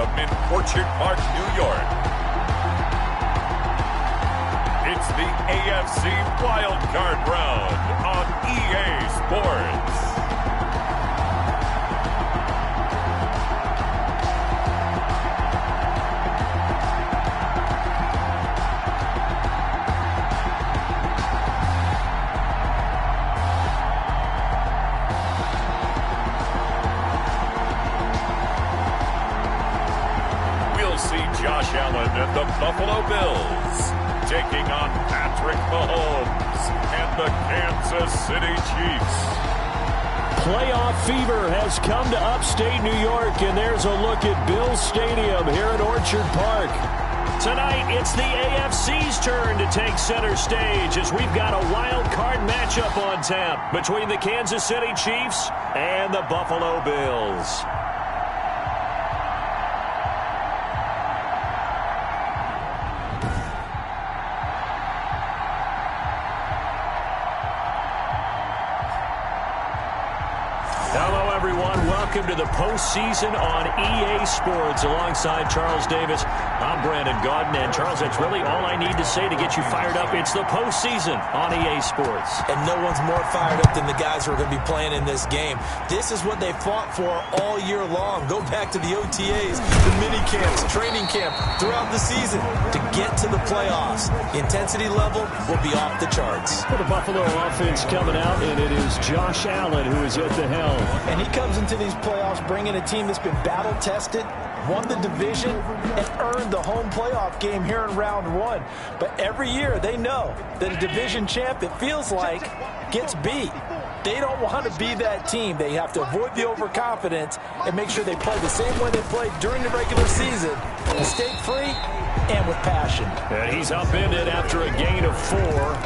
Stadium in Orchard Park, New York. It's the AFC Wild Card Round on EA Sports. Josh Allen and the Buffalo Bills taking on Patrick Mahomes and the Kansas City Chiefs. Playoff fever has come to upstate New York, and there's a look at Bills Stadium here at Orchard Park. Tonight, it's the AFC's turn to take center stage as we've got a wild card matchup on tap between the Kansas City Chiefs and the Buffalo Bills. Hello, everyone. Welcome to the postseason on EA Sports. Alongside Charles Davis, I'm Brandon Gaudin. And, Charles, that's really all I need to say to get you fired up. It's the postseason on EA Sports. And no one's more fired up than the guys who are going to be playing in this game. This is what they fought for all year long. Go back to the OTAs, the mini camps, training camp, throughout the season to get to the playoffs. The intensity level will be off the charts. For the Buffalo offense coming out, and it is Josh Allen who is at the helm. And he comes into these playoffs bringing a team that's been battle-tested, won the division, and earned the home playoff game here in round one. But every year they know that a division champ, it feels like, gets beat. They don't want to be that team. They have to avoid the overconfidence and make sure they play the same way they played during the regular season, mistake-free and with passion. And he's upended after a gain of 4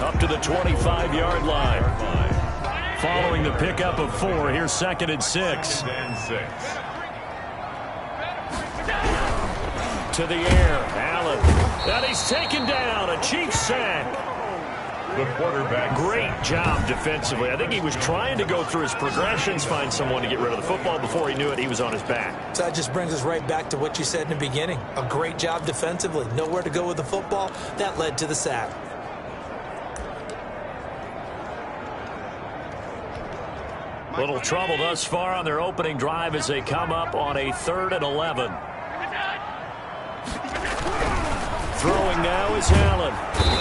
up to the 25-yard line. Following the pickup of 4, here's 2nd and 6. To the air, Allen. And he's taken down, a Chiefs sack. The quarterback. Great job defensively. I think he was trying to go through his progressions, find someone to get rid of the football. Before he knew it, he was on his back. So that just brings us right back to what you said in the beginning. A great job defensively. Nowhere to go with the football. That led to the sack. Little trouble thus far on their opening drive as they come up on a 3rd and 11. Throwing now is Allen.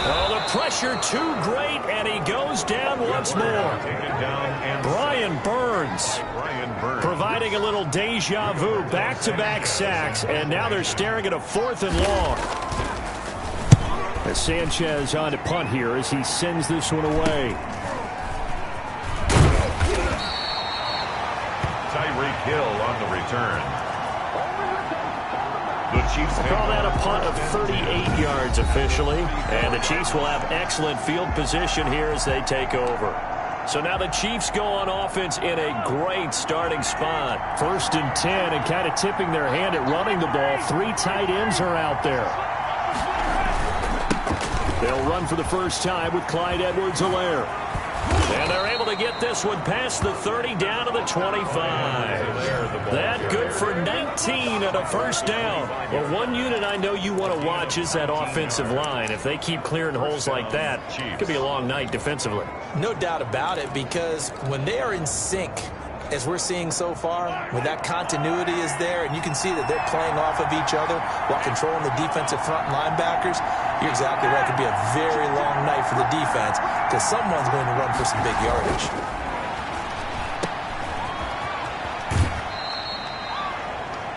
Oh, the pressure too great, and he goes down once more. Brian Burns providing a little deja vu, back-to-back sacks, and now they're staring at a 4th and long. As Sanchez on to punt here as he sends this one away. Hill on the return. The Chiefs call that a punt of 38 yards officially, and the Chiefs will have excellent field position here as they take over. So now the Chiefs go on offense in a great starting spot. 1st and 10, and kind of tipping their hand at running the ball. 3 tight ends are out there. They'll run for the first time with Clyde Edwards-Helaire. And they're able to get this one past the 30 down to the 25. That good for 19 and a first down. Well, one unit I know you want to watch is that offensive line. If they keep clearing holes like that, it could be a long night defensively. No doubt about it, because when they are in sync, as we're seeing so far, when that continuity is there and you can see that they're playing off of each other while controlling the defensive front linebackers, you're exactly right. It could be a very long night for the defense because someone's going to run for some big yardage.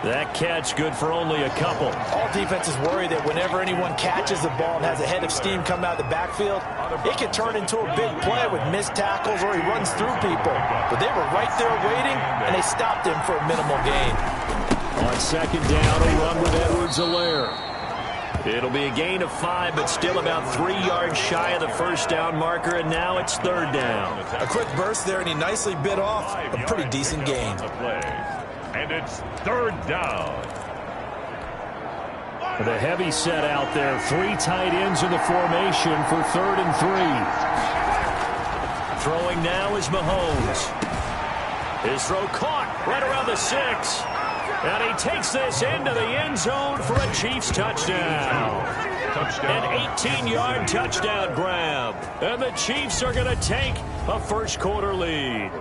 That catch good for only a couple. All defenses worry that whenever anyone catches the ball and has a head of steam come out of the backfield, it can turn into a big play with missed tackles or he runs through people. But they were right there waiting, and they stopped him for a minimal gain. On 2nd down, a run with Edwards-Helaire. It'll be a gain of 5, but still about 3 yards shy of the first down marker, and now it's 3rd down. A quick burst there, and he nicely bit off a pretty decent gain. And it's 3rd down. With a heavy set out there, 3 tight ends in the formation for 3rd and 3. Throwing now is Mahomes. His throw caught right around the 6. And he takes this into the end zone for a Chiefs touchdown. An 18-yard touchdown grab. And the Chiefs are going to take a first-quarter lead.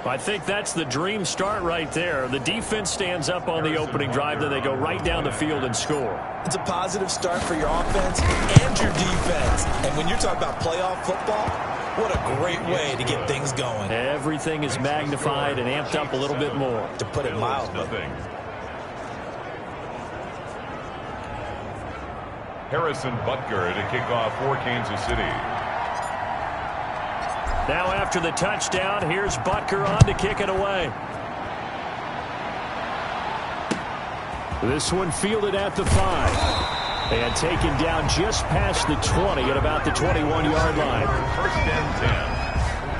I think that's the dream start right there. The defense stands up on the opening drive, then they go right down the field and score. It's a positive start for your offense and your defense. And when you're talking about playoff football, what a great way to get things going. Everything is magnified and amped up a little bit more. To put it mildly. Harrison Butker to kick off for Kansas City. Now after the touchdown, here's Butker on to kick it away. This one fielded at the 5. And taken down just past the 20 at about the 21-yard line. First and 10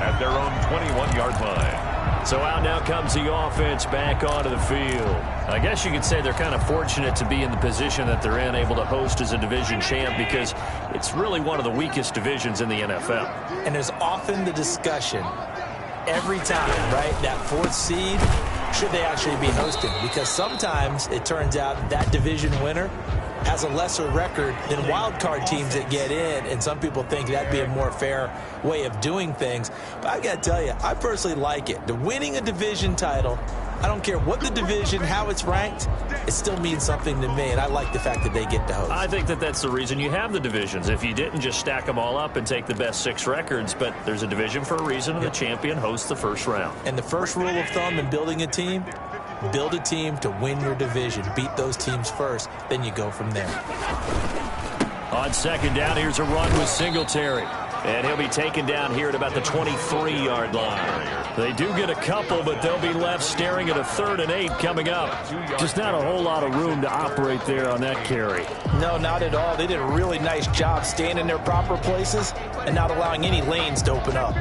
at their own 21-yard line. So out now comes the offense back onto the field. I guess you could say they're kind of fortunate to be in the position that they're in, able to host as a division champ, because it's really one of the weakest divisions in the NFL. And there's often the discussion every time, right, that 4th seed, should they actually be hosting? Because sometimes it turns out that division winner has a lesser record than wild card teams that get in, and some people think that'd be a more fair way of doing things. But I got to tell you, I personally like it. The winning a division title, I don't care what the division, how it's ranked, it still means something to me, and I like the fact that they get to host. I think that that's the reason you have the divisions. If you didn't, just stack them all up and take the best 6 records, but there's a division for a reason, and the champion hosts the first round. And the first rule of thumb in building a team, build a team to win your division. Beat those teams first, then you go from there. On second down, here's a run with Singletary. And he'll be taken down here at about the 23-yard line. They do get a couple, but they'll be left staring at a 3rd and 8 coming up. Just not a whole lot of room to operate there on that carry. No, not at all. They did a really nice job staying in their proper places and not allowing any lanes to open up.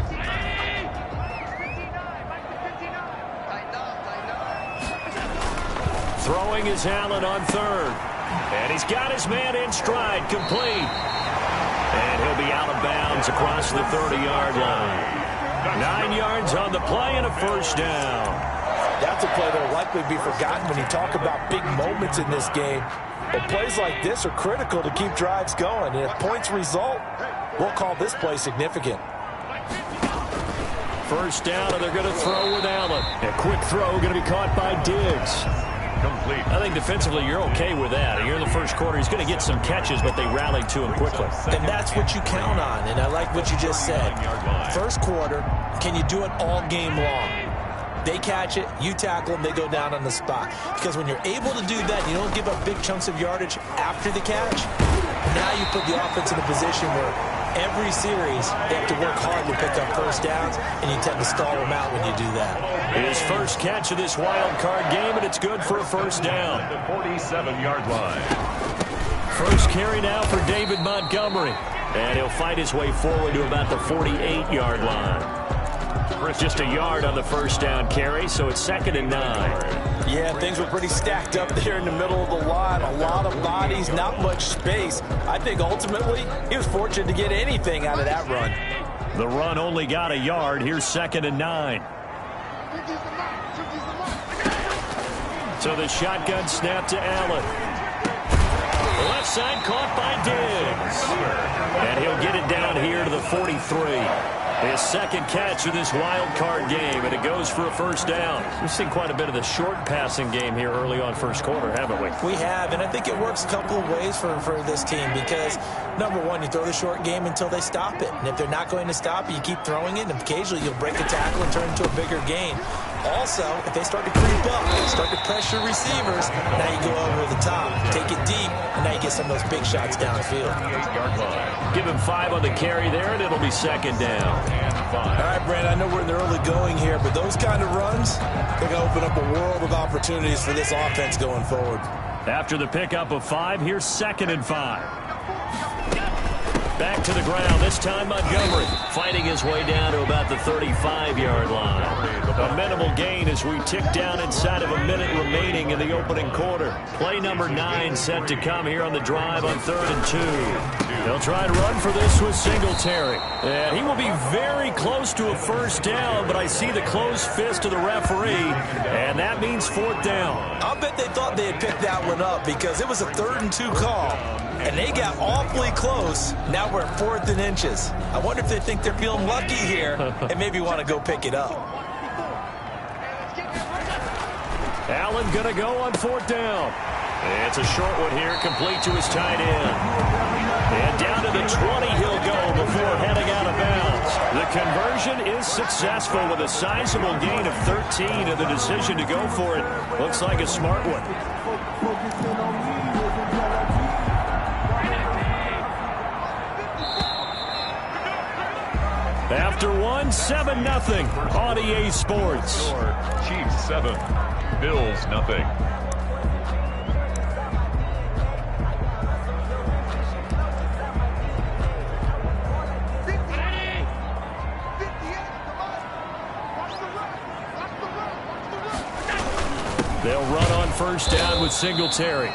Throwing is Allen on 3rd. And he's got his man in stride, complete. And he'll be out of bounds across the 30-yard line. 9 yards on the play and a first down. That's a play that will likely be forgotten when you talk about big moments in this game. But plays like this are critical to keep drives going. And if points result, we'll call this play significant. First down, and they're going to throw with Allen. A quick throw going to be caught by Diggs. Complete. I think defensively you're okay with that. Here in the first quarter, he's going to get some catches, but they rallied to him quickly. And that's what you count on, and I like what you just said. First quarter, can you do it all game long? They catch it, you tackle them, they go down on the spot. Because when you're able to do that, you don't give up big chunks of yardage after the catch. Now you put the offense in a position where every series they have to work hard to pick up first downs, and you tend to stall them out when you do that. His first catch of this wild card game, and it's good for a first down. The 47-yard line. First carry now for David Montgomery. And he'll fight his way forward to about the 48-yard line. Just a yard on the first down carry, so it's 2nd and 9. Yeah, things were pretty stacked up there in the middle of the line. A lot of bodies, not much space. I think ultimately he was fortunate to get anything out of that run. The run only got a yard. Here's 2nd and 9. So the shotgun snap to Allen. Left side caught by Diggs. And he'll get it down here to the 43. His second catch of this wild card game, and it goes for a first down. We've seen quite a bit of the short passing game here early on first quarter, haven't we? We have, and I think it works a couple of ways for this team because, number one, you throw the short game until they stop it. And if they're not going to stop it, you keep throwing it, and occasionally you'll break a tackle and turn it into a bigger gain. Also, if they start to creep up, start to pressure receivers, now you go over the top, take it deep, and now you get some of those big shots downfield. Give him 5 on the carry there, and it'll be 2nd down. All right, Brad, I know we're in the early going here, but those kind of runs, they're going to open up a world of opportunities for this offense going forward. After the pickup of 5, here's 2nd and 5. Back to the ground, this time Montgomery fighting his way down to about the 35-yard line. A minimal gain as we tick down inside of a minute remaining in the opening quarter. Play number 9 set to come here on the drive on 3rd and 2. They'll try and run for this with Singletary. And he will be very close to a first down, but I see the closed fist of the referee, and that means 4th down. I'll bet they thought they had picked that one up because it was a 3rd and 2 call, and they got awfully close. Now we're at 4th and inches. I wonder if they think they're feeling lucky here and maybe want to go pick it up. Allen going to go on 4th down. It's a short one here, complete to his tight end. And down to the 20 he'll go before heading out of bounds. The conversion is successful with a sizable gain of 13, and the decision to go for it looks like a smart one. After one, 7-0 on EA Sports. Chiefs 7, Bills 0. They'll run on first down with Singletary.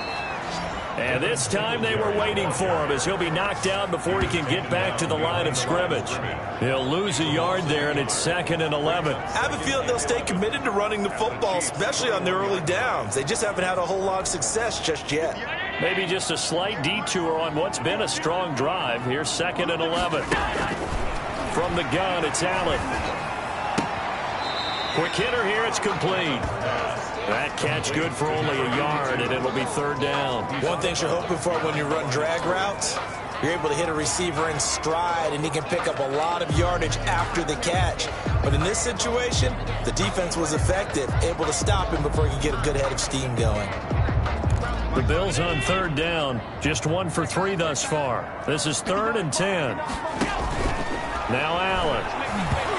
And this time they were waiting for him as he'll be knocked down before he can get back to the line of scrimmage. He'll lose a yard there, and it's 2nd and 11. I have a feeling they'll stay committed to running the football, especially on their early downs. They just haven't had a whole lot of success just yet. Maybe just a slight detour on what's been a strong drive. Here's 2nd and 11. From the gun, it's Allen. Quick hitter here, it's complete. That catch good for only a yard, and it'll be 3rd down. One thing you're hoping for when you run drag routes, you're able to hit a receiver in stride, and he can pick up a lot of yardage after the catch. But in this situation, the defense was effective, able to stop him before he could get a good head of steam going. The Bills on 3rd down, just 1 for 3 thus far. This is 3rd and 10. Now Allen.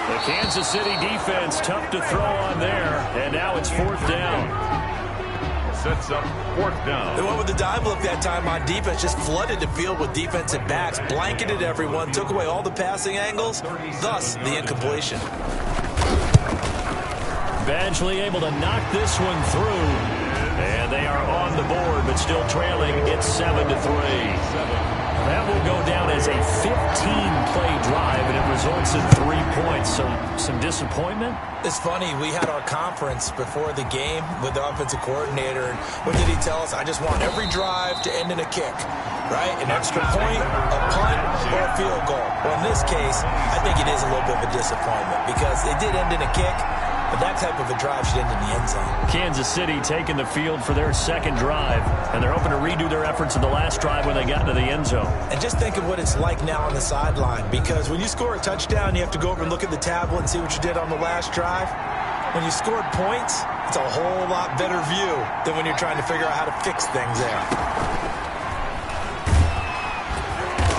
The Kansas City defense tough to throw on there, and now it's 4th down. Sets up 4th down. They went with the dime look that time on defense, just flooded the field with defensive backs, blanketed everyone, took away all the passing angles, thus the incompletion. Badgley able to knock this one through, and they are on the board, but still trailing. It's 7-3. That will go down as a 15-play drive, and it results in 3 points. So some disappointment? It's funny. We had our conference before the game with the offensive coordinator. And what did he tell us? I just want every drive to end in a kick, right? An extra point, a punt, or a field goal. Well, in this case, I think it is a little bit of a disappointment because it did end in a kick. But that type of a drive should end in the end zone. Kansas City taking the field for their 2nd drive, and they're hoping to redo their efforts in the last drive when they got into the end zone. And just think of what it's like now on the sideline, because when you score a touchdown, you have to go over and look at the tablet and see what you did on the last drive. When you scored points, it's a whole lot better view than when you're trying to figure out how to fix things there.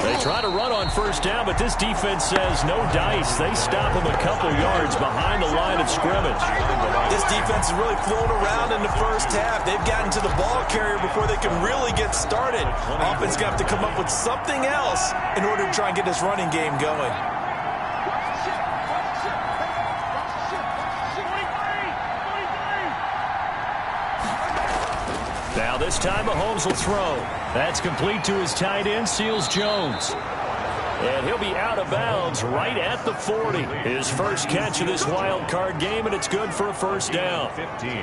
They try to run on first down, but this defense says no dice. They stop him a couple yards behind the line of scrimmage. This defense has really flown around in the first half. They've gotten to the ball carrier before they can really get started. Offense got to come up with something else in order to try and get this running game going. Now this time Mahomes will throw. That's complete to his tight end, Seals Jones. And he'll be out of bounds right at the 40. His first catch of this wild card game, and it's good for a first down.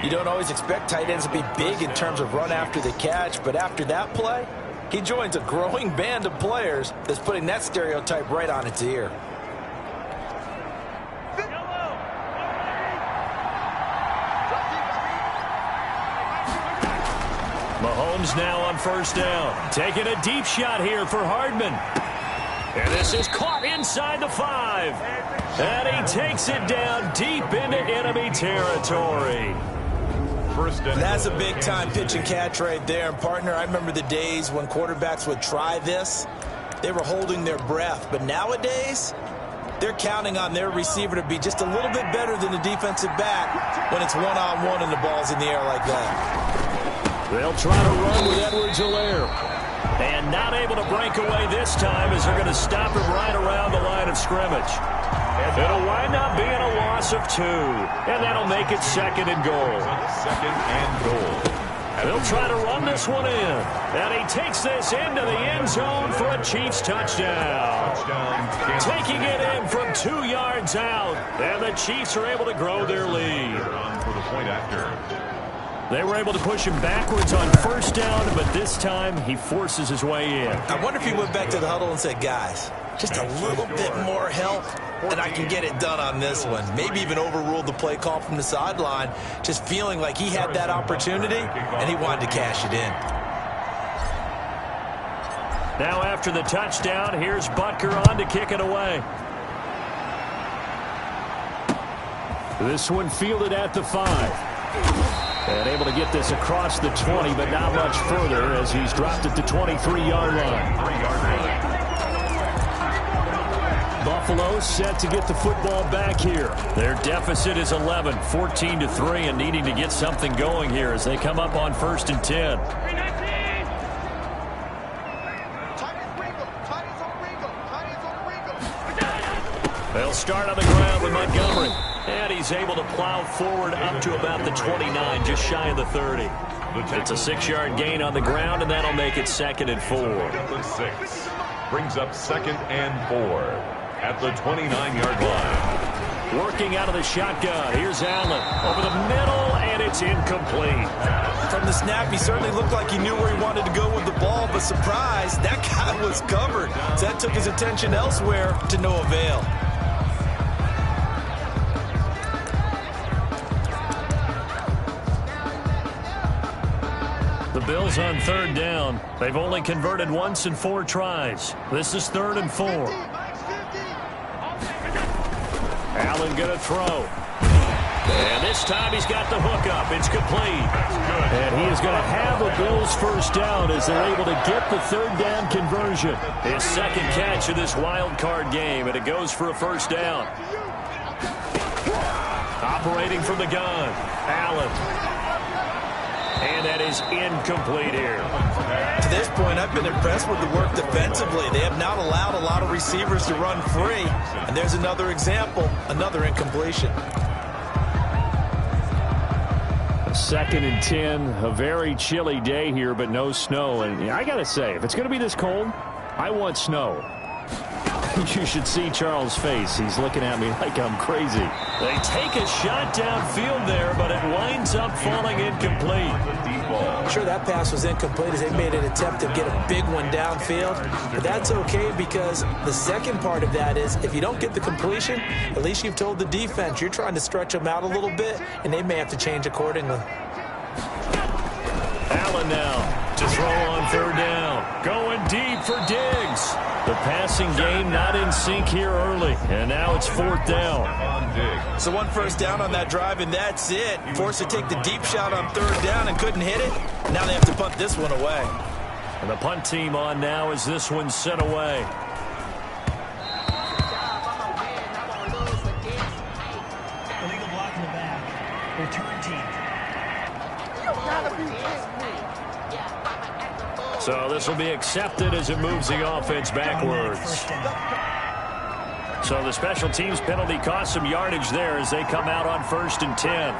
You don't always expect tight ends to be big in terms of run after the catch, but after that play, he joins a growing band of players that's putting that stereotype right on its ear. Mahomes now on first down. Taking a deep shot here for Hardman. And this is caught inside the 5. And he takes it down deep into enemy territory. That's a big-time pitch and catch right there. And, partner, I remember the days when quarterbacks would try this. They were holding their breath. But nowadays, they're counting on their receiver to be just a little bit better than the defensive back when it's one-on-one and the ball's in the air like that. They'll try to run with Edwards-Helaire. And not able to break away this time as they're going to stop him right around the line of scrimmage. It'll wind up being a loss of 2, and that'll make it second and goal. Second and goal. They'll try to run this one in, and he takes this into the end zone for a Chiefs touchdown. Taking it in from 2 yards out, and the Chiefs are able to grow their lead. For the point after. They were able to push him backwards on first down, but this time he forces his way in. I wonder if he went back to the huddle and said, guys, just a little bit more help, and I can get it done on this one. Maybe even overruled the play call from the sideline, just feeling like he had that opportunity, and he wanted to cash it in. Now after the touchdown, here's Butker on to kick it away. This one fielded at the 5. And able to get this across the 20, but not much further as he's dropped at the 23-yard line. Buffalo set to get the football back here. Their deficit is 11, 14-3, and needing to get something going here as they come up on 1st and 10. They'll start on the ground with Montgomery. And he's able to plow forward up to about the 29, just shy of the 30. It's a 6-yard gain on the ground, and that'll make it 2nd and 4. Brings up 2nd and 4 at the 29-yard line. Working out of the shotgun. Here's Allen over the middle, and it's incomplete. From the snap, he certainly looked like he knew where he wanted to go with the ball, but surprise, that guy was covered. So that took his attention elsewhere to no avail. The Bills on 3rd down. They've only converted once in 4 tries. This is 3rd and 4. Allen going to throw. And this time he's got the hook up. It's complete. And he is going to have a Bills first down as they're able to get the 3rd down conversion. His 2nd catch of this wild card game, and it goes for a first down. Operating from the gun, Allen. And that is incomplete here. To this point, I've been impressed with the work defensively. They have not allowed a lot of receivers to run free. And there's another example, another incompletion. 2nd and 10, a very chilly day here, but no snow. And I got to say, if it's going to be this cold, I want snow. You should see Charles' face. He's looking at me like I'm crazy. They take a shot downfield there, but it winds up falling incomplete. I'm sure that pass was incomplete as they made an attempt to get a big one downfield. But that's okay because the second part of that is if you don't get the completion, at least you've told the defense you're trying to stretch them out a little bit, and they may have to change accordingly. Allen now to throw on 3rd down. Going deep for Diggs. The passing game not in sync here early, and now it's 4th down. So 1 first down on that drive, and that's it. Forced to take the deep shot on 3rd down and couldn't hit it. Now they have to punt this one away. And the punt team on now as this one's sent away. Illegal block in the back. Return team. So this will be accepted as it moves the offense backwards. So the special teams penalty cost some yardage there as they come out on 1st and 10.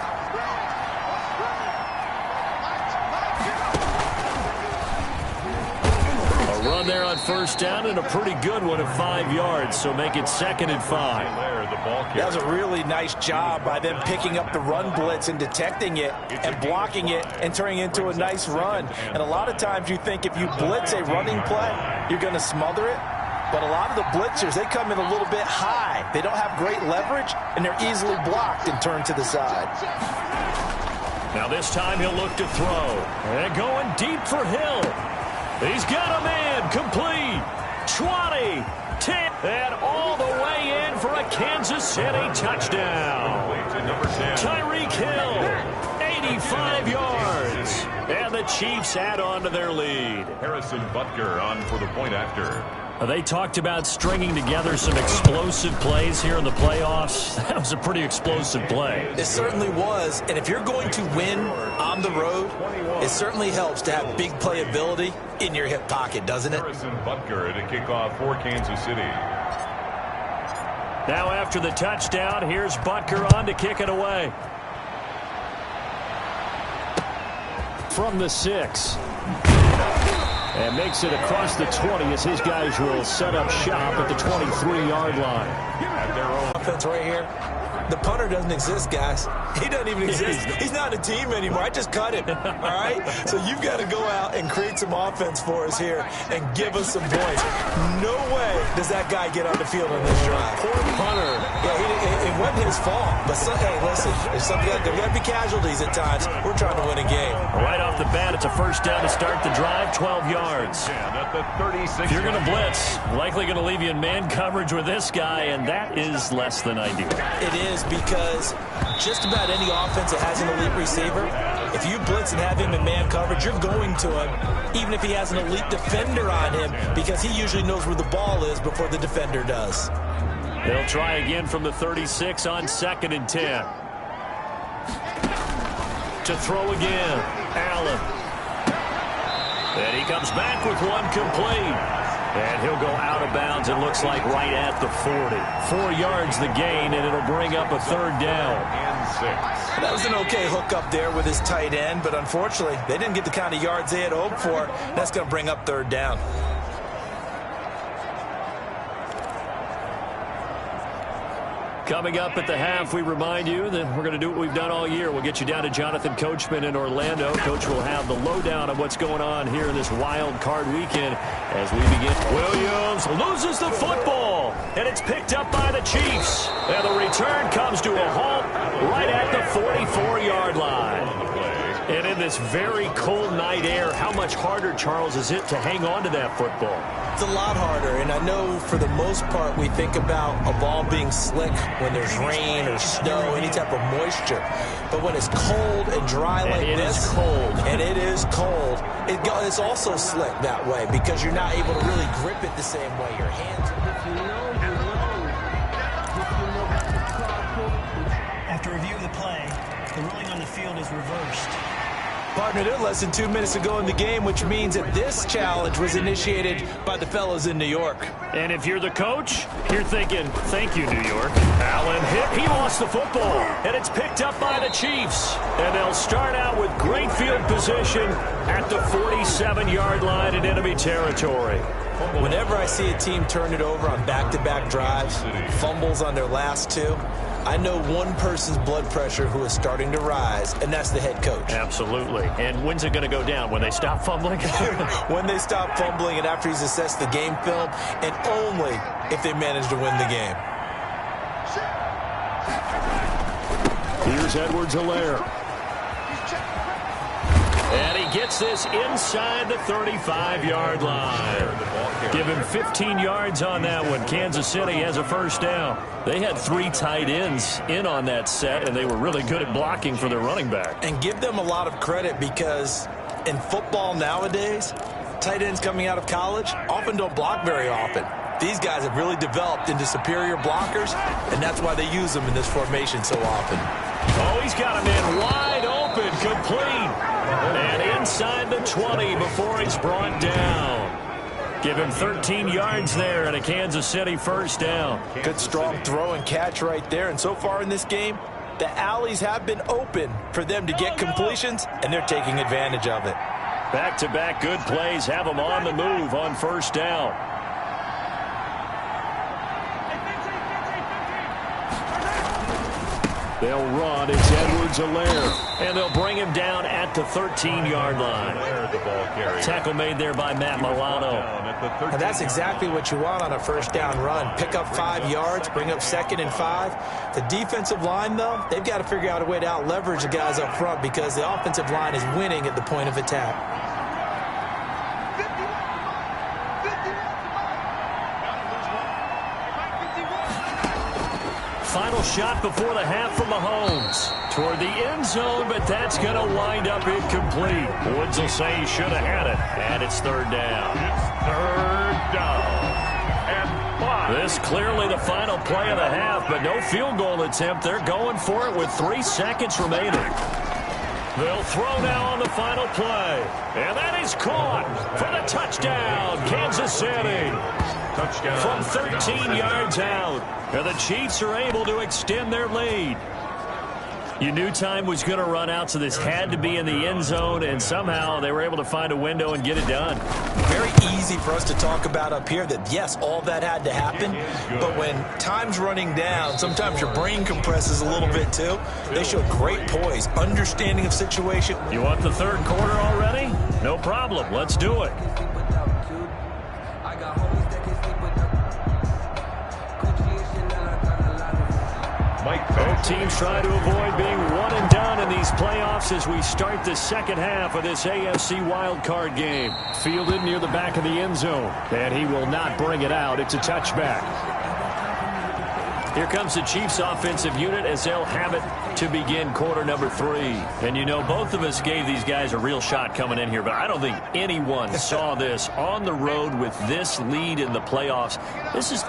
A run there on 1st down and a pretty good one of 5 yards, so make it 2nd and 5. That was a really nice job by them picking up the run blitz and detecting it and blocking it and turning it into a nice run. And a lot of times you think if you blitz a running play, you're going to smother it. But a lot of the blitzers, they come in a little bit high. They don't have great leverage, and they're easily blocked and turned to the side. Now this time he'll look to throw. And going deep for Hill. He's got a man complete. 20, 10, and all the way in for a Kansas City touchdown. Tyreek Hill, 85 yards. And the Chiefs add on to their lead. Harrison Butker on for the point after. They talked about stringing together some explosive plays here in the playoffs. That was a pretty explosive play. It certainly was. And if you're going to win on the road, it certainly helps to have big playability in your hip pocket, doesn't it? Harrison Butker at a kickoff for Kansas City. Now after the touchdown, here's Butker on to kick it away. From the 6. And makes it across the 20 as his guys will set up shop at the 23-yard line. At their own offense right here. The punter doesn't exist, guys. He doesn't even exist. He's not a team anymore. I just cut him, all right? So you've got to go out and create some offense for us here and give us some points. No way does that guy get on the field on this drive. Poor punter. Yeah, it wasn't his fault. But, hey, listen, there's got to be casualties at times. We're trying to win a game. Right off the bat, it's a first down to start the drive, 12 yards. If you're going to blitz, likely going to leave you in man coverage with this guy, and that is less than ideal. It is, because just about any offense that has an elite receiver, if you blitz and have him in man coverage, you're going to him, even if he has an elite defender on him, because he usually knows where the ball is before the defender does. They'll try again from the 36 on 2nd and 10. To throw again, Allen. And he comes back with one complete. And he'll go out of bounds, it looks like, right at the 40. 4 yards the gain, and it'll bring up a 3rd down. And 6. That was an okay hook up there with his tight end, but unfortunately, they didn't get the kind of yards they had hoped for. That's going to bring up 3rd down. Coming up at the half, we remind you that we're going to do what we've done all year. We'll get you down to Jonathan Coachman in Orlando. Coach will have the lowdown of what's going on here in this wild card weekend as we begin. Williams loses the football, and it's picked up by the Chiefs. And the return comes to a halt right at the 44-yard line. And in this very cold night air, how much harder, Charles, is it to hang on to that football? It's a lot harder, and I know for the most part we think about a ball being slick when there's rain or snow, any type of moisture. But when it's cold and dry like this, it is cold. And it is cold, it's also slick that way because you're not able to really grip it the same way. Your hands. After review of the play, the ruling on the field is reversed. Partner, they're less than 2 minutes to go in the game, which means that this challenge was initiated by the fellas in New York. And if you're the coach, you're thinking, thank you, New York. Allen hit. He lost the football. And it's picked up by the Chiefs. And they'll start out with great field position at the 47-yard line in enemy territory. Whenever I see a team turn it over on back-to-back drives, fumbles on their last 2, I know one person's blood pressure who is starting to rise, and that's the head coach. Absolutely. And when's it going to go down? When they stop fumbling? When they stop fumbling and after he's assessed the game film, and only if they manage to win the game. Here's Edwards-Helaire. And he gets this inside the 35-yard line. Give him 15 yards on that one. Kansas City has a first down. They had 3 tight ends in on that set, and they were really good at blocking for their running back. And give them a lot of credit because in football nowadays, tight ends coming out of college often don't block very often. These guys have really developed into superior blockers, and that's why they use them in this formation so often. Oh, he's got him in wide open, complete. And inside the 20 before he's brought down. Give him 13 yards there and a Kansas City first down. Good strong throw and catch right there. And so far in this game, the alleys have been open for them to get completions, and they're taking advantage of it. Back-to-back good plays have them on the move on first down. They'll run. It's Edwards-Helaire. And they'll bring him down at the 13-yard line. Tackle made there by Matt Milano. And that's exactly what you want on a first down run. Pick up 5 yards, bring up 2nd and 5. The defensive line, though, they've got to figure out a way to out-leverage the guys up front because the offensive line is winning at the point of attack. Final shot before the half from Mahomes. Toward the end zone, but that's going to wind up incomplete. Woods will say he should have had it. And it's 3rd down. It's 3rd down. And 5. This clearly the final play of the half, but no field goal attempt. They're going for it with 3 seconds remaining. They'll throw now on the final play. And that is caught for the touchdown, Kansas City. Touchdown. From 13 yards out. And the Chiefs are able to extend their lead. You knew time was going to run out, so this had to be in the end zone, and somehow they were able to find a window and get it done. Very easy for us to talk about up here that, yes, all that had to happen, but when time's running down, sometimes your brain compresses a little bit too. They showed great poise, understanding of situation. You want the third quarter already? No problem. Let's do it. Both teams try to avoid being one and done in these playoffs as we start the second half of this AFC wildcard game. Fielded near the back of the end zone, and he will not bring it out. It's a touchback. Here comes the Chiefs offensive unit as they'll have it to begin quarter number 3. And you know, both of us gave these guys a real shot coming in here, but I don't think anyone saw this on the road with this lead in the playoffs.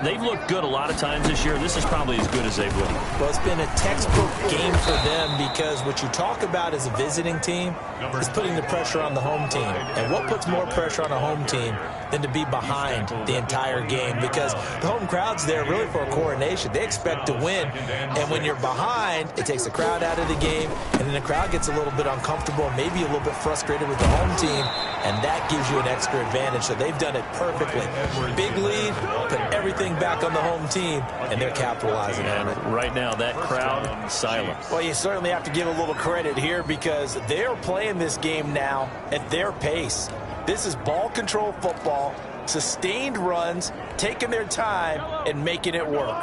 They've looked good a lot of times this year. This is probably as good as they've looked. Well, it's been a textbook game for them because what you talk about as a visiting team is putting the pressure on the home team. And what puts more pressure on a home team than to be behind the entire game? Because the home crowd's there really for a coronation. They expect to win. And when you're behind, it takes the crowd out of the game, and then the crowd gets a little bit uncomfortable, maybe a little bit frustrated with the home team, and that gives you an extra advantage. So they've done it perfectly. Big lead, put everything back on the home team, and they're capitalizing on it. Right now, that crowd, silent. Well, you certainly have to give a little credit here because they're playing this game now at their pace. This is ball control football, sustained runs, taking their time, and making it work.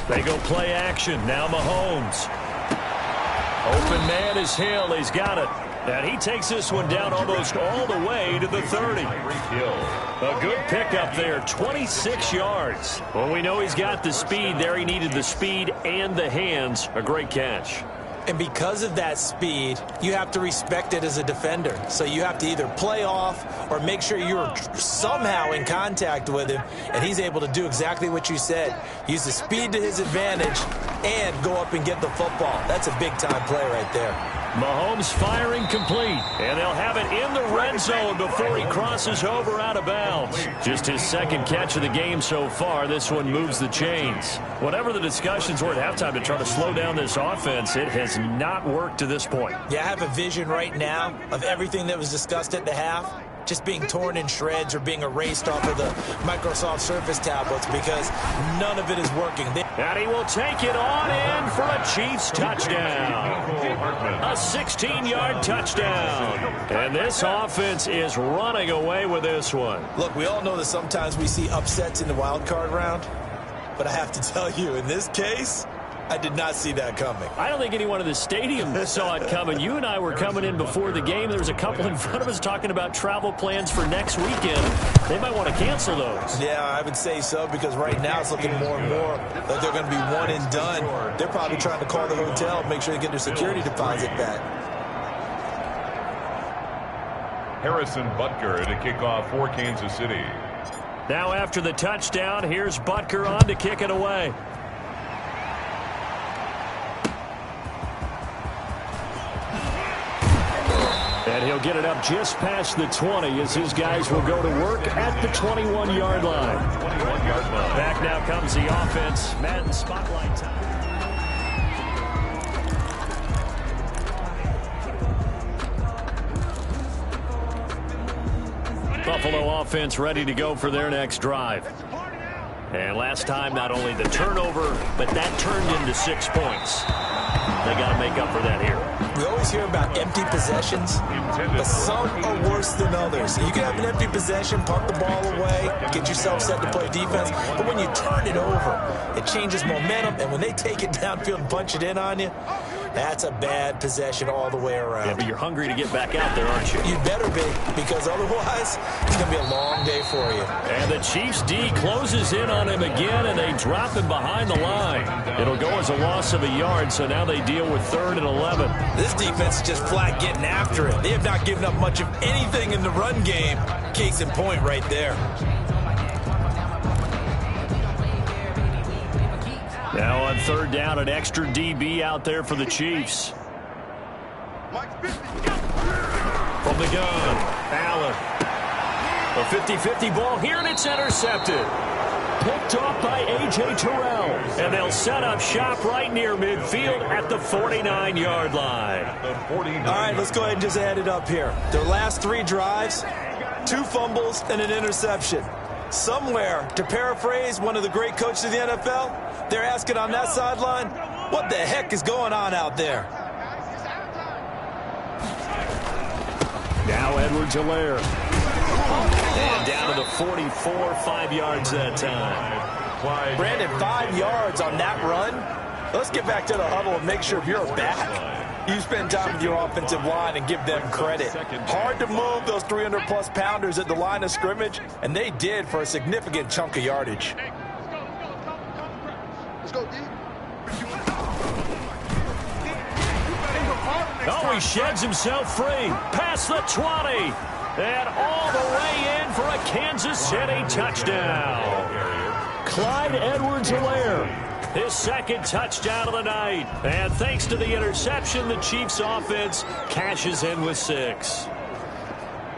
They go play action. Now Mahomes. Open man is Hill. He's got it. And he takes this one down almost all the way to the 30. A good pickup there, 26 yards. Well, we know he's got the speed there. He needed the speed and the hands. A great catch. And because of that speed, you have to respect it as a defender. So you have to either play off or make sure you're somehow in contact with him, and he's able to do exactly what you said. Use the speed to his advantage and go up and get the football. That's a big-time play right there. Mahomes firing complete, and they'll have it in the red zone before he crosses over out of bounds. Just his second catch of the game so far. This one moves the chains. Whatever the discussions were at halftime to try to slow down this offense, it has not worked to this point. Yeah, I have a vision right now of everything that was discussed at the half just being torn in shreds or being erased off of the Microsoft Surface tablets because none of it is working. And he will take it on in for a Chiefs touchdown. A 16-yard touchdown. And this offense is running away with this one. Look, we all know that sometimes we see upsets in the wild card round, but I have to tell you, in this case, I did not see that coming. I don't think anyone in the stadium saw it coming. You and I were coming in before the game. There was a couple in front of us talking about travel plans for next weekend. They might want to cancel those. Yeah, I would say so because right now it's looking more and more like they're going to be one and done. They're probably trying to call the hotel and make sure they get their security deposit back. Harrison Butker to kick off for Kansas City. Now after the touchdown, here's Butker on to kick it away. And he'll get it up just past the 20 as his guys will go to work at the 21-yard line. Back now comes the offense. Madden spotlight time. Buffalo offense ready to go for their next drive. And last time, not only the turnover, but that turned into 6 points. They got to make up for that here. We always hear about empty possessions, but some are worse than others. You can have an empty possession, punt the ball away, get yourself set to play defense, but when you turn it over, it changes momentum, and when they take it downfield and punch it in on you, that's a bad possession all the way around. Yeah, but you're hungry to get back out there, aren't you? You better be, because otherwise, it's going to be a long day for you. And the Chiefs' D closes in on him again, and they drop him behind the line. It'll go as a loss of a yard, so now they deal with 3rd and 11. This defense is just flat getting after it. They have not given up much of anything in the run game. Case in point right there. Now on third down, an extra DB out there for the Chiefs. From the gun, Allen. A 50-50 ball here, and it's intercepted. Picked off by A.J. Terrell. And they'll set up shop right near midfield at the 49-yard line. All right, let's go ahead and just add it up here. Their last 3 drives, 2 fumbles and an interception. Somewhere, to paraphrase one of the great coaches of the NFL, they're asking on that sideline, what the heck is going on out there? Now Edwards-Helaire. And down to the 44, 5 yards that time. Brandon, 5 yards on that run. Let's get back to the huddle and make sure if you're back, you spend time with your offensive line and give them credit. Hard to move those 300-plus pounders at the line of scrimmage, and they did for a significant chunk of yardage. Let's go, D. Oh, he sheds himself free. Past the 20. And all the way in for a Kansas City touchdown. Clyde Edwards-Helaire, his second touchdown of the night. And thanks to the interception, the Chiefs offense cashes in with 6.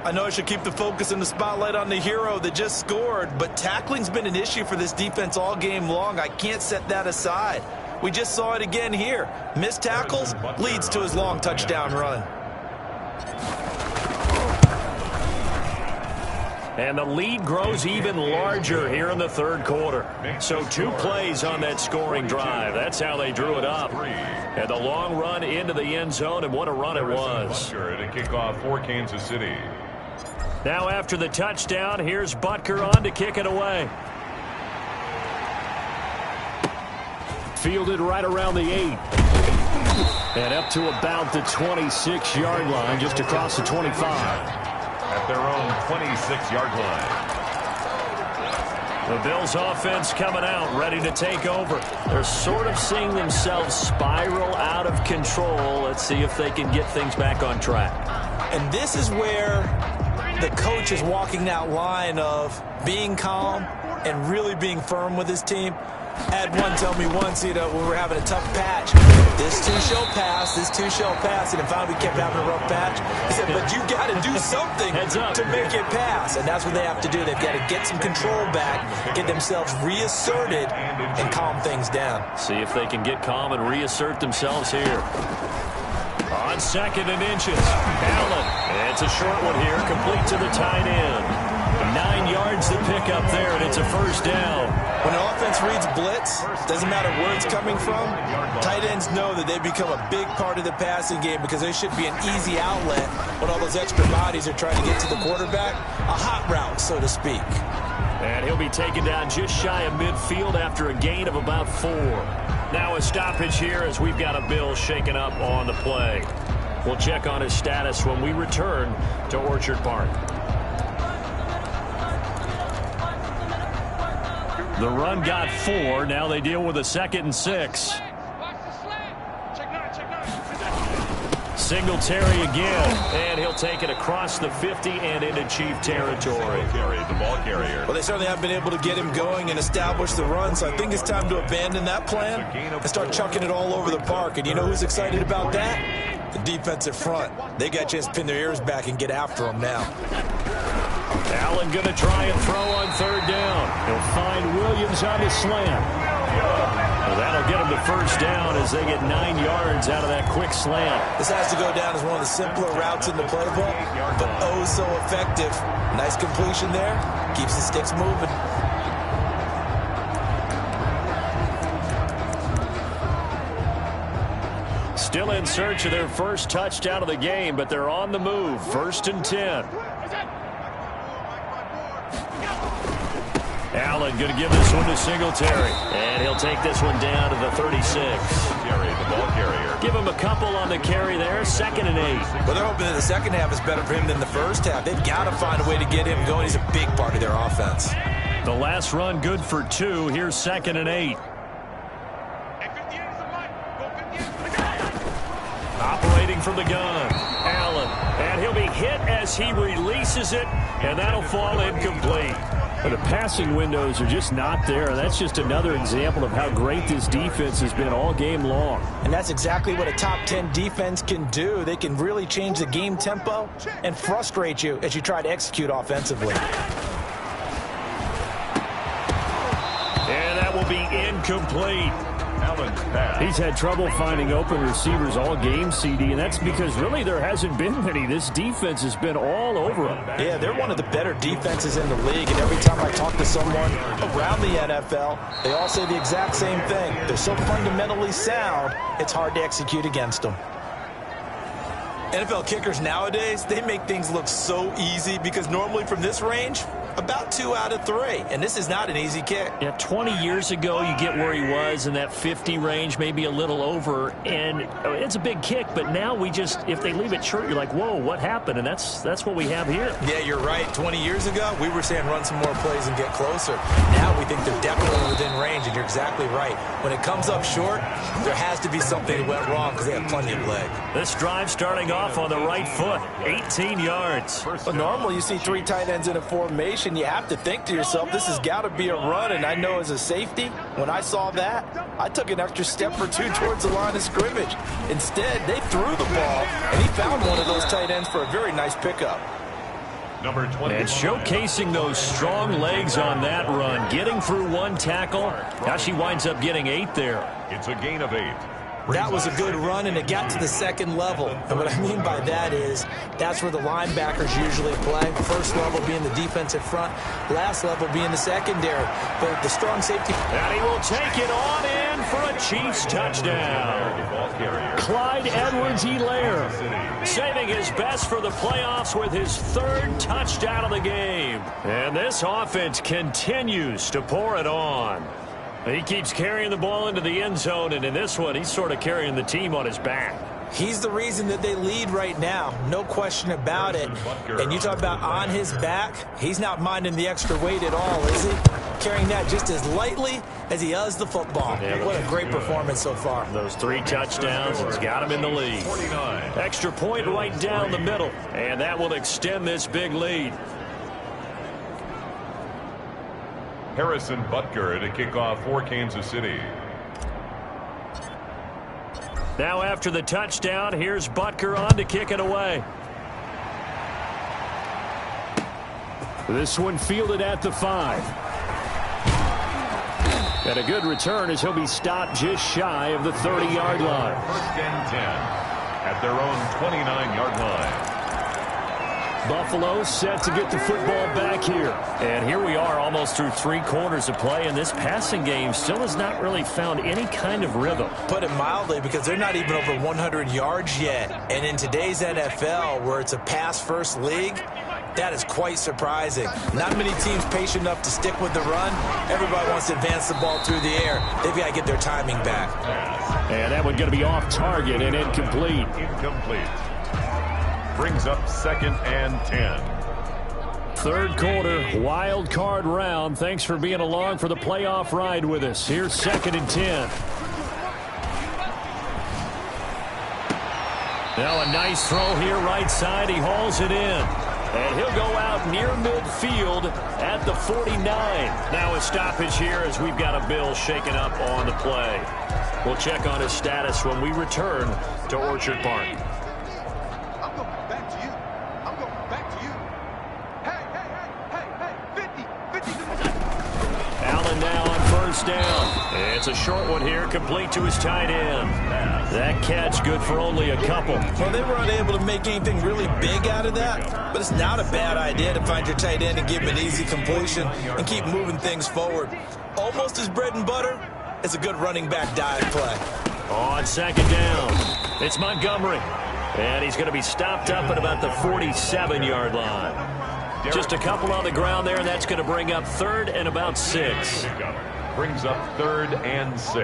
I know I should keep the focus and the spotlight on the hero that just scored, but tackling's been an issue for this defense all game long. I can't set that aside. We just saw it again here. Missed tackles leads to his long touchdown run. And the lead grows even larger here in the third quarter. So 2 plays on that scoring drive. That's how they drew it up. And the long run into the end zone, and what a run it was. To kick off for Kansas City. Now after the touchdown, here's Butker on to kick it away. Fielded right around the 8. And up to about the 26-yard line, just across the 25. At their own 26-yard line. The Bills offense coming out, ready to take over. They're sort of seeing themselves spiral out of control. Let's see if they can get things back on track. And this is where the coach is walking that line of being calm and really being firm with his team. Had one tell me once, when we were having a tough patch, this too shall pass, this too shall pass, and finally we kept having a rough patch. He said, but you got to do something to make it pass, and that's what they have to do. They've got to get some control back, get themselves reasserted, and calm things down. See if they can get calm and reassert themselves here. On 2nd and inches, Allen. It's a short one here, complete to the tight end. 9 yards to pick up there, and it's a first down. When an offense reads blitz, doesn't matter where it's coming from, tight ends know that they become a big part of the passing game because they should be an easy outlet when all those extra bodies are trying to get to the quarterback. A hot route, so to speak. And he'll be taken down just shy of midfield after a gain of about 4. Now a stoppage here as we've got a Bill shaken up on the play. We'll check on his status when we return to Orchard Park. The run got 4. Now they deal with a 2nd and 6. Singletary again, and he'll take it across the 50 and into Chief territory. The ball carrier. Well, they certainly have been able to get him going and establish the run, so I think it's time to abandon that plan and start chucking it all over the park. And you know who's excited about that? The defensive front. They got a chance to pin their ears back and get after them now. Allen going to try and throw on 3rd down. He'll find Williams on the slant. Well, that'll get him the first down as they get 9 yards out of that quick slant. This has to go down as one of the simpler routes in the playbook, but oh so effective. Nice completion there. Keeps the sticks moving. Still in search of their first touchdown of the game, but they're on the move. 1st and 10. Allen going to give this one to Singletary. And he'll take this one down to the 36. The ball carrier. Give him a couple on the carry there. 2nd and 8. Well, they're hoping that the second half is better for him than the first half. They've got to find a way to get him going. He's a big part of their offense. The last run good for 2. Here's 2nd and 8. Operating from the gun, Allen. And he'll be hit as he releases it, and that'll fall incomplete. But the passing windows are just not there, and that's just another example of how great this defense has been all game long. And that's exactly what a top 10 defense can do. They can really change the game tempo and frustrate you as you try to execute offensively. And that will be incomplete. He's had trouble finding open receivers all game, CD, and that's because really there hasn't been many. This defense has been all over them. Yeah, they're one of the better defenses in the league, and every time I talk to someone around the NFL, they all say the exact same thing. They're so fundamentally sound, it's hard to execute against them. NFL kickers nowadays, they make things look so easy because normally from this range, about 2 out of 3, and this is not an easy kick. Yeah, 20 years ago, you get where he was in that 50 range, maybe a little over, and it's a big kick, but now we just, if they leave it short, you're like, whoa, what happened? And that's what we have here. Yeah, you're right. 20 years ago, we were saying run some more plays and get closer. Now we think they're definitely within range, and you're exactly right. When it comes up short, there has to be something that went wrong because they have plenty of leg. This drive starting off on the right foot, 18 yards. But normally you see 3 tight ends in a formation. You have to think to yourself, this has got to be a run, and I know as a safety, when I saw that, I took an extra step or 2 towards the line of scrimmage. Instead, they threw the ball, and he found one of those tight ends for a very nice pickup. Number 20. And showcasing those strong legs on that run, getting through 1 tackle. Now she winds up getting 8 there. It's a gain of 8. That was a good run, and it got to the second level. And what I mean by that is that's where the linebackers usually play. First level being the defensive front, last level being the secondary. But the strong safety. And he will take it on in for a Chiefs touchdown. Clyde Edwards-Helaire saving his best for the playoffs with his 3rd touchdown of the game. And this offense continues to pour it on. He keeps carrying the ball into the end zone, and in this one, he's sort of carrying the team on his back. He's the reason that they lead right now, no question about it. And you talk about on his back, he's not minding the extra weight at all, is he? Carrying that just as lightly as he does the football. Yeah, what a great performance so far. Those 3 touchdowns has got him in the lead. Extra point right down the middle, and that will extend this big lead. Harrison Butker to kick off for Kansas City. Now after the touchdown, here's Butker on to kick it away. This one fielded at the 5. And a good return as he'll be stopped just shy of the 30-yard line. 1st and 10 at their own 29-yard line. Buffalo set to get the football back here. And here we are almost through 3 quarters of play, and this passing game still has not really found any kind of rhythm. Put it mildly, because they're not even over 100 yards yet. And in today's NFL, where it's a pass-first league, that is quite surprising. Not many teams patient enough to stick with the run. Everybody wants to advance the ball through the air. They've got to get their timing back. And that one going to be off target and incomplete. Incomplete. Brings up 2nd and 10. 3rd quarter, wild card round. Thanks for being along for the playoff ride with us. Here's 2nd and 10. Now a nice throw here right side. He hauls it in. And he'll go out near midfield at the 49. Now a stoppage here as we've got a Bill shaken up on the play. We'll check on his status when we return to Orchard Park. Down. It's a short one here, complete to his tight end. That catch good for only a couple. Well, they were unable to make anything really big out of that, but it's not a bad idea to find your tight end and give him an easy completion and keep moving things forward. Almost as bread and butter as a good running back dive play. On 2nd down, it's Montgomery. And he's going to be stopped up at about the 47-yard line. Just a couple on the ground there, and that's going to bring up 3rd and about 6. Brings up 3rd and 6.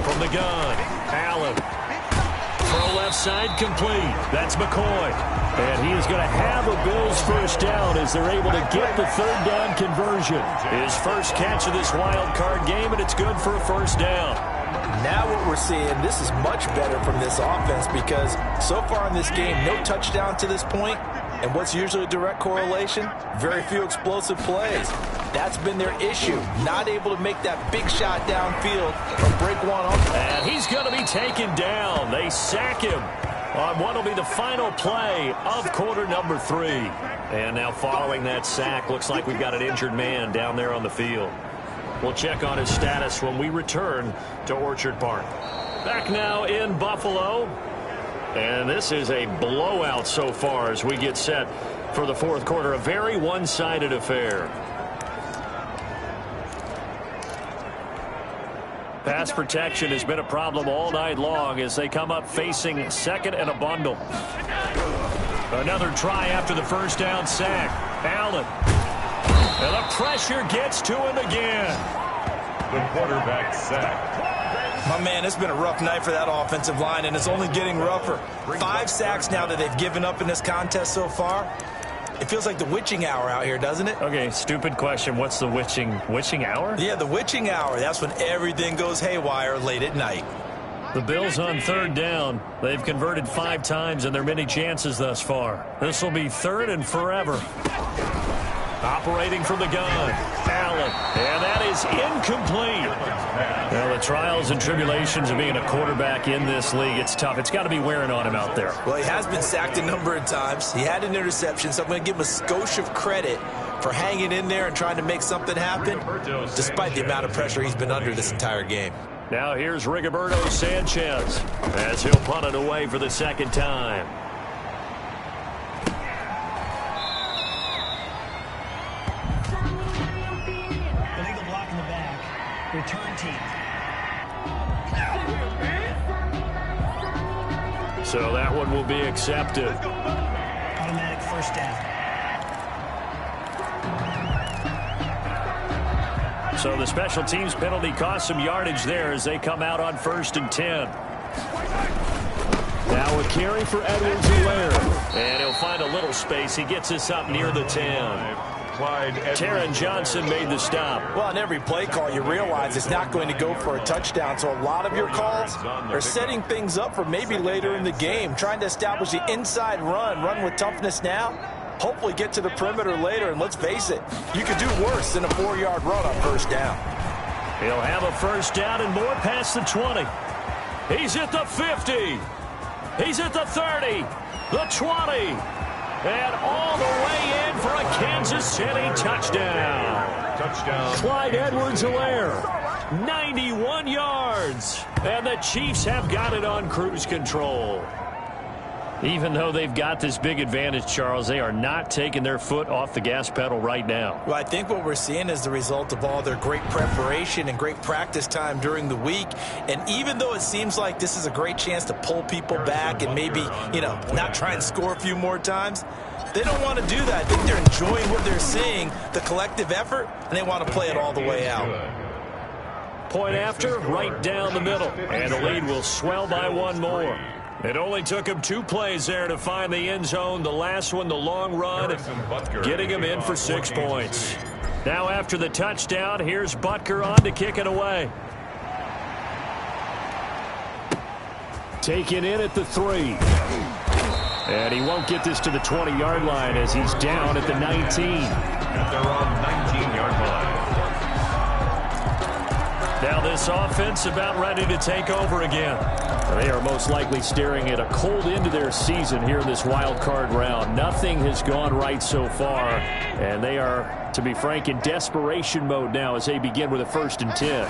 From the gun, Allen. Throw left side complete. That's McCoy. And he is going to have a Bills first down as they're able to get the 3rd down conversion. His first catch of this wild card game, and it's good for a first down. Now what we're seeing, this is much better from this offense because so far in this game, no touchdown to this point, And what's usually a direct correlation? Very few explosive plays. That's been their issue. Not able to make that big shot downfield or break one up. And he's going to be taken down. They sack him on what will be the final play of quarter number 3. And now following that sack, looks like we've got an injured man down there on the field. We'll check on his status when we return to Orchard Park. Back now in Buffalo. And this is a blowout so far as we get set for the fourth quarter. A very one-sided affair. Pass protection has been a problem all night long as they come up facing second and a bundle. Another try after the first down sack. Allen. And the pressure gets to him again. The quarterback sack. My man, it's been a rough night for that offensive line, and it's only getting rougher. 5 sacks now that they've given up in this contest so far. It feels like the witching hour out here, doesn't it? Okay, stupid question. What's the witching hour? Yeah, the witching hour. That's when everything goes haywire late at night. The Bills on third down. They've converted 5 times in their many chances thus far. This will be third and forever. Operating from the gun, Allen, and that is incomplete. Now, the trials and tribulations of being a quarterback in this league, it's tough. It's got to be wearing on him out there. Well, he has been sacked a number of times. He had an interception, so I'm going to give him a skosh of credit for hanging in there and trying to make something happen, despite the amount of pressure he's been under this entire game. Now here's Rigoberto Sanchez as he'll punt it away for the second time. Return team. So that one will be accepted. Automatic first down. So the special teams penalty cost some yardage there as they come out on 1st and 10. Now a carry for Edwards-Helaire. And he'll find a little space. He gets us up near the 10. Taron Johnson made the stop. Well, on every play call, you realize it's not going to go for a touchdown. So a lot of your calls are setting things up for maybe later in the game, trying to establish the inside run with toughness now, hopefully get to the perimeter later. And let's face it, you could do worse than a 4-yard run on first down. He'll have a first down and more past the 20. He's at the 50. He's at the 30, the 20. And all the way in for a Kansas City touchdown. Clyde Edwards-Helaire, 91 yards. And the Chiefs have got it on cruise control. Even though they've got this big advantage, Charles, they are not taking their foot off the gas pedal right now. Well, I think what we're seeing is the result of all their great preparation and great practice time during the week. And even though it seems like this is a great chance to pull people back and maybe, not try and score a few more times, they don't want to do that. I think they're enjoying what they're seeing, the collective effort, and they want to play it all the way out. Point after, right down the middle. And the lead will swell by 1 more. It only took him 2 plays there to find the end zone. The last one, the long run, getting him in for 6 points. Now after the touchdown, here's Butker on to kick it away. Taken in at the 3. And he won't get this to the 20-yard line as he's down at the 19. At their own 19-yard line. Now this offense about ready to take over again. They are most likely staring at a cold end to their season here in this wild card round. Nothing has gone right so far, and they are, to be frank, in desperation mode now as they begin with a 1st and 10.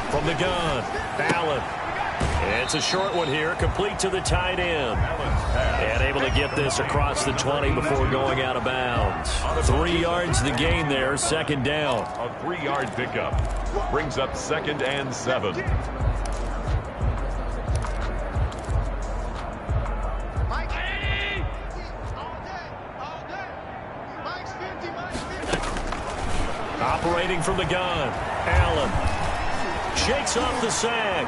From the gun, Allen. It's a short one here, complete to the tight end. And able to get this across the 20 before going out of bounds. 3 yards the gain there, 2nd down. A 3-yard pickup brings up 2nd and 7. Operating from the gun, Allen shakes off the sack.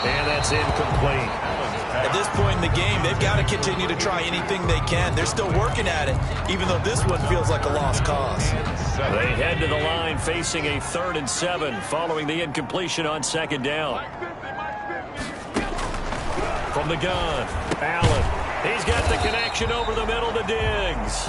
And that's incomplete. At this point in the game, they've got to continue to try anything they can. They're still working at it, even though this one feels like a lost cause. They head to the line facing a 3rd and 7 following the incompletion on 2nd down. From the gun, Allen He's got the connection over the middle to Diggs.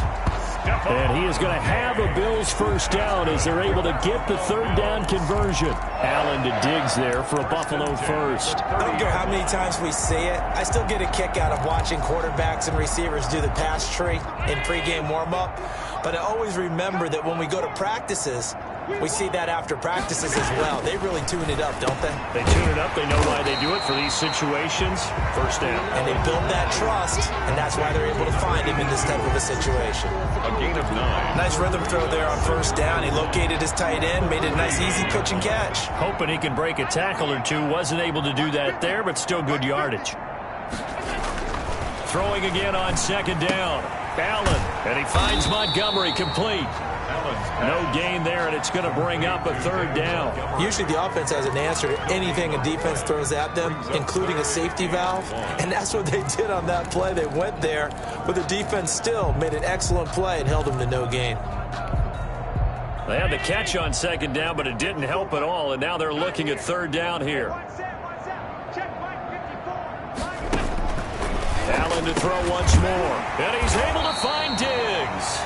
And he is going to have a Bills first down as they're able to get the third down conversion. Allen to Diggs there for a Buffalo first. I don't care how many times we see it. I still get a kick out of watching quarterbacks and receivers do the pass tree in pregame warm-up. But I always remember that when we go to practices, we see that after practices as well. They really tune it up, don't they? They tune it up. They know why they do it for these situations. First down. And they build that trust, and that's why they're able to find him in this type of a situation. A gain of 9. Nice rhythm throw there on first down. He located his tight end, made it a nice, easy pitch and catch. Hoping he can break a tackle or two. Wasn't able to do that there, but still good yardage. Throwing again on second down. Allen, and he finds Montgomery complete. No gain there, and it's going to bring up a third down. Usually the offense has an answer to anything a defense throws at them, including a safety valve, and that's what they did on that play. They went there, but the defense still made an excellent play and held them to no gain. They had the catch on second down, but it didn't help at all, and now they're looking at third down here. Allen to throw once more, and he's able to find Diggs.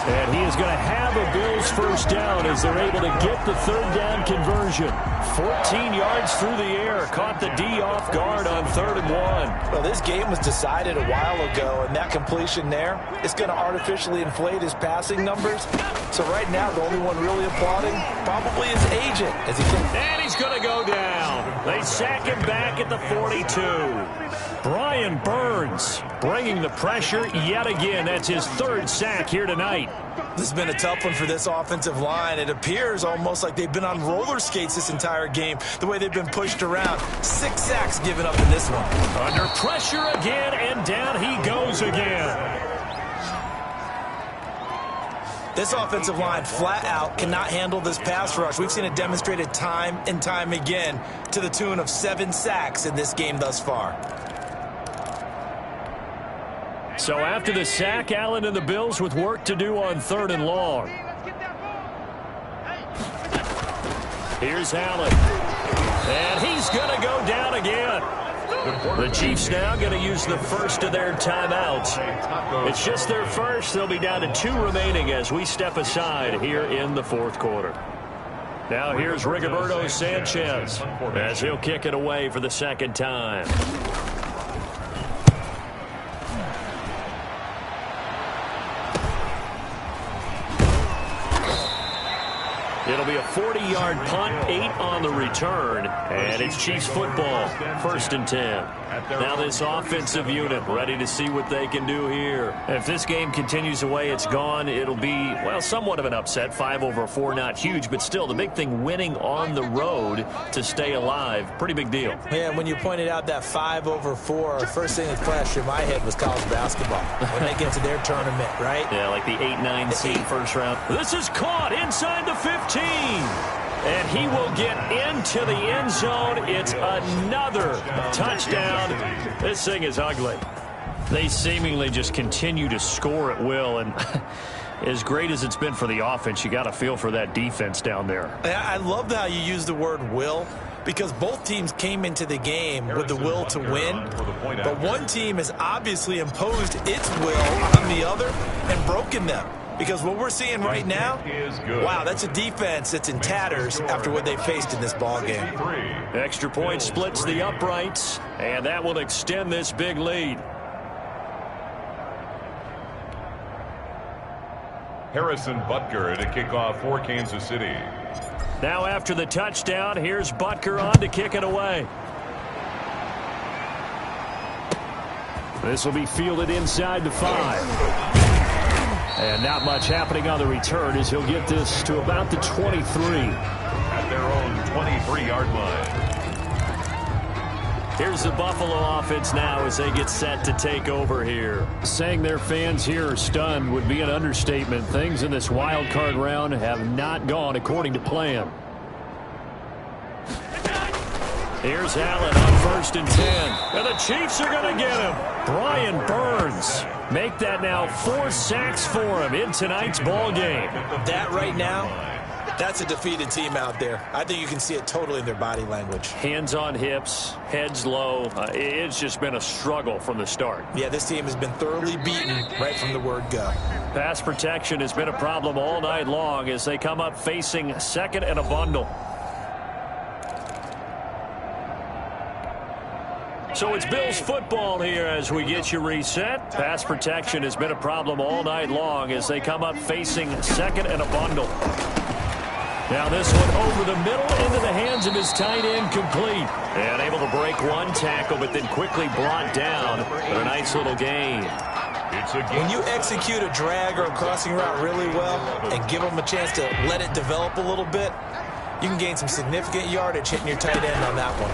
And he is going to have a Bills first down as they're able to get the third down conversion. 14 yards through the air. Caught the D off guard on 3rd and 1. Well, this game was decided a while ago, and that completion there is going to artificially inflate his passing numbers. So right now, the only one really applauding probably his agent. And he's going to go down. They sack him back at the 42. Brian Burns bringing the pressure yet again. That's his 3rd sack here tonight. This has been a tough one for this offensive line. It appears almost like they've been on roller skates this entire game, the way they've been pushed around. 6 sacks given up in this one. Under pressure again, and down he goes again. This offensive line flat out cannot handle this pass rush. We've seen it demonstrated time and time again to the tune of 7 sacks in this game thus far. So after the sack, Allen and the Bills with work to do on 3rd and long. Here's Allen. And he's going to go down again. The Chiefs now going to use the first of their timeouts. It's just their first. They'll be down to 2 remaining as we step aside here in the 4th quarter. Now here's Rigoberto Sanchez as he'll kick it away for the 2nd time. It'll be a 40-yard punt, 8 on the return, and it's Chiefs football, 1st and 10. Now this offensive unit ready to see what they can do here. If this game continues the way it's gone, it'll be, well, somewhat of an upset. 5 over 4, not huge, but still the big thing, winning on the road to stay alive. Pretty big deal. Yeah, when you pointed out that 5 over 4, the first thing that flashed through my head was college basketball. When they get to their tournament, right? Yeah, like the 8-9 seed first round. This is caught inside the 15. And he will get into the end zone. It's another touchdown. This thing is ugly. They seemingly just continue to score at will. And as great as it's been for the offense, you got to feel for that defense down there. I love how you use the word will, because both teams came into the game with the will to win. But one team has obviously imposed its will on the other and broken them. Because what we're seeing right now, wow, that's a defense that's in tatters after what they faced in this ballgame. Extra point splits the uprights, and that will extend this big lead. Harrison Butker to kick off for Kansas City. Now after the touchdown, here's Butker on to kick it away. This will be fielded inside the 5. And not much happening on the return as he'll get this to about the 23. At their own 23-yard line. Here's the Buffalo offense now as they get set to take over here. Saying their fans here are stunned would be an understatement. Things in this wild card round have not gone according to plan. Here's Allen on 1st and 10. And the Chiefs are going to get him. Brian Burns. Make that now 4 sacks for him in tonight's ball game. That right now, That's a defeated team out there. I think you can see it totally in their body language. Hands on hips, heads low. It's just been a struggle from the start. Yeah, this team has been thoroughly beaten right from the word go. Pass protection has been a problem all night long as they come up facing second and a bundle. So it's Bills football here as we get you reset. Pass protection has been a problem all night long as they come up facing second and a bundle. Now this one over the middle into the hands of his tight end, complete. And able to break one tackle, but then quickly brought down. But a nice little gain. When you execute a drag or a crossing route really well and give them a chance to let it develop a little bit, you can gain some significant yardage hitting your tight end on that one.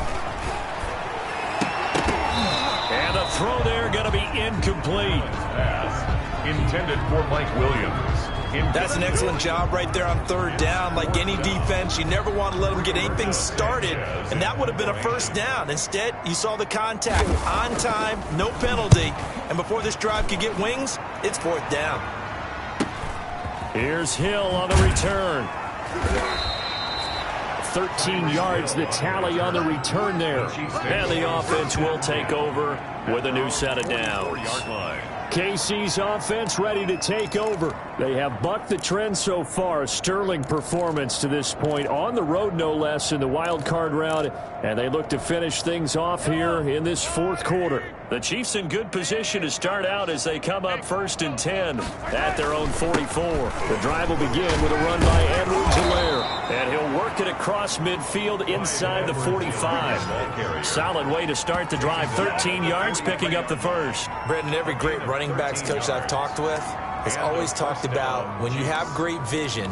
And the throw there going to be incomplete. Pass intended for Mike Williams. That's an excellent job right there on third down. Like any defense, you never want to let them get anything started, and that would have been a first down. Instead, you saw the contact on time, no penalty, and before this drive could get wings, it's fourth down. Here's Hill on the return. 13 yards, the tally on the return there. And the offense will take over with a new set of downs. KC's offense ready to take over. They have bucked the trend so far. Sterling performance to this point on the road, no less, in the wild card round. And they look to finish things off here in this fourth quarter. The Chiefs in good position to start out as they come up 1st and 10 at their own 44. The drive will begin with a run by Edwards-Helaire. And he'll work it across midfield inside the 45. Solid way to start the drive. 13 yards, picking up the first. Brendan, every great running backs coach I've talked with has always talked about when you have great vision,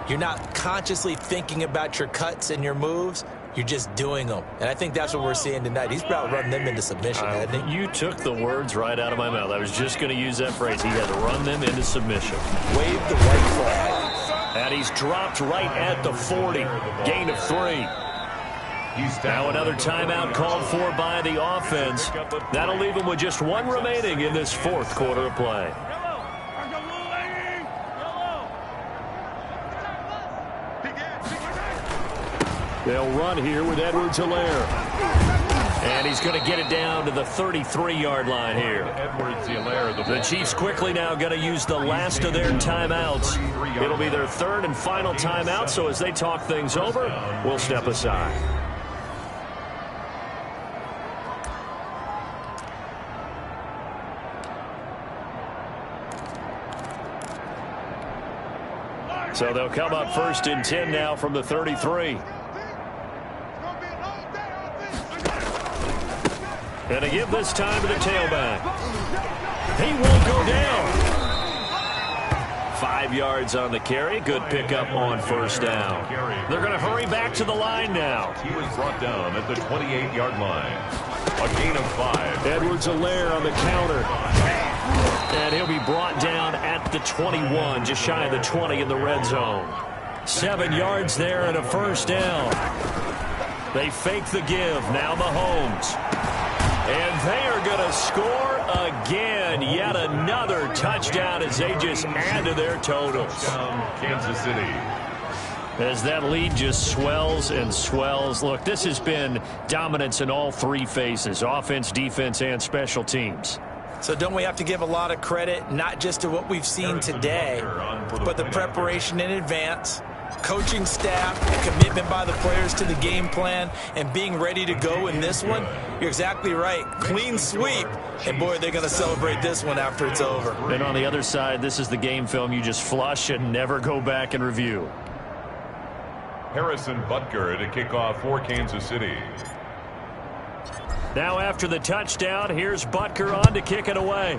you're not consciously thinking about your cuts and your moves. You're just doing them. And I think that's what we're seeing tonight. He's about running them into submission, hasn't he? You took the words right out of my mouth. I was just going to use that phrase. He had to run them into submission. Wave the white flag. And he's dropped right at the 40. Gain of 3. Now another timeout called for by the offense. That'll leave him with just one remaining in this fourth quarter of play. They'll run here with Edwards-Helaire. And he's going to get it down to the 33-yard line here. The Chiefs quickly now going to use the last of their timeouts. It'll be their third and final timeout, so as they talk things over, we'll step aside. So they'll come up 1st and 10 now from the 33. And a give this time to the tailback. He won't go down. 5 yards on the carry. Good pickup on first down. They're going to hurry back to the line now. He was brought down at the 28-yard line. A gain of 5. Edwards-Helaire on the counter. And he'll be brought down at the 21, just shy of the 20 in the red zone. 7 yards there and a first down. They fake the give. Now Mahomes. And they are going to score again. Yet another touchdown as they just add to their totals. Kansas City. As that lead just swells and swells. Look, this has been dominance in all three phases, offense, defense, and special teams. So don't we have to give a lot of credit, not just to what we've seen today, but the preparation in advance, coaching staff, commitment by the players to the game plan, and being ready to go in this one? You're exactly right. Clean sweep. And, boy, they're going to celebrate this one after it's over. And on the other side, this is the game film you just flush and never go back and review. Harrison Butker to kick off for Kansas City. Now after the touchdown, here's Butker on to kick it away.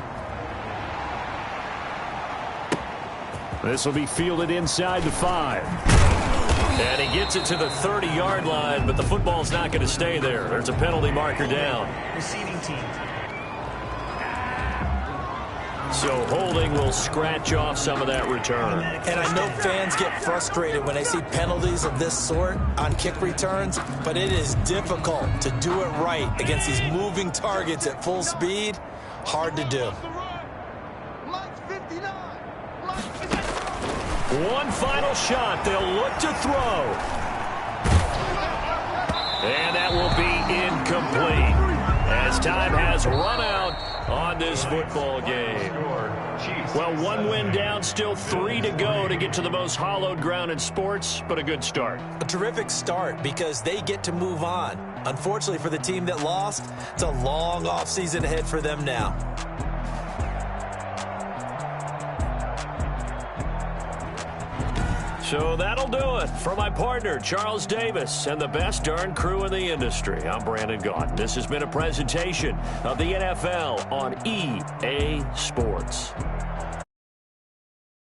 This will be fielded inside the 5. And he gets it to the 30-yard line, but the football's not going to stay there. There's a penalty marker down. Receiving team. So holding will scratch off some of that return. And I know fans get frustrated when they see penalties of this sort on kick returns, but it is difficult to do it right against these moving targets at full speed. Hard to do. One final shot. They'll look to throw. And that will be incomplete as time has run out on this football game. Well, one win down, still 3 to go to get to the most hallowed ground in sports, but a good start. A terrific start because they get to move on. Unfortunately for the team that lost, it's a long offseason ahead for them now. So that'll do it for my partner, Charles Davis, and the best darn crew in the industry. I'm Brandon Gaudin. This has been a presentation of the NFL on EA Sports.